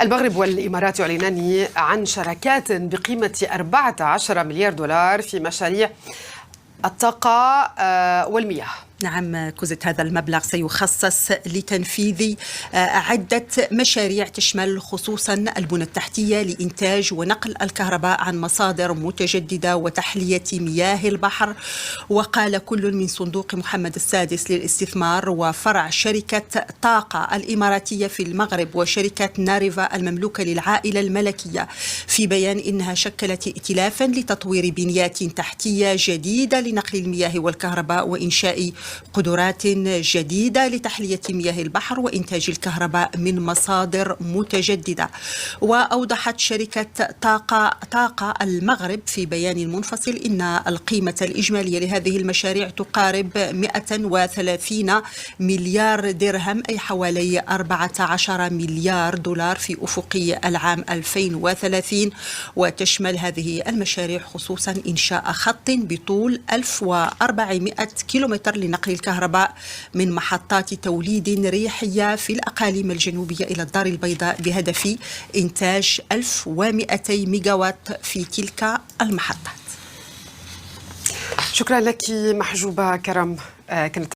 المغرب والإمارات يعلنان عن شراكات بقيمة 14 مليار دولار في مشاريع الطاقة والمياه. نعم كوزت، هذا المبلغ سيخصص لتنفيذ عدة مشاريع تشمل خصوصا البنى التحتية لإنتاج ونقل الكهرباء عن مصادر متجددة وتحلية مياه البحر. وقال كل من صندوق محمد السادس للاستثمار وفرع شركة طاقة الإماراتية في المغرب وشركة ناريفا المملوكة للعائلة الملكية في بيان إنها شكلت ائتلافا لتطوير بنيات تحتية جديدة لنقل المياه والكهرباء وإنشاء قدرات جديدة لتحلية مياه البحر وإنتاج الكهرباء من مصادر متجددة. وأوضحت شركة طاقة المغرب في بيان منفصل إن القيمة الإجمالية لهذه المشاريع تقارب 130 مليار درهم، أي حوالي 14 مليار دولار في أفق العام 2030. وتشمل هذه المشاريع خصوصا إنشاء خط بطول 1400 كيلومتر لنقل الكهرباء من محطات توليد ريحية في الأقاليم الجنوبية إلى الدار البيضاء بهدف إنتاج 1200 ميجاوات في تلك المحطات. شكرا لك محجوبة كرم. كانت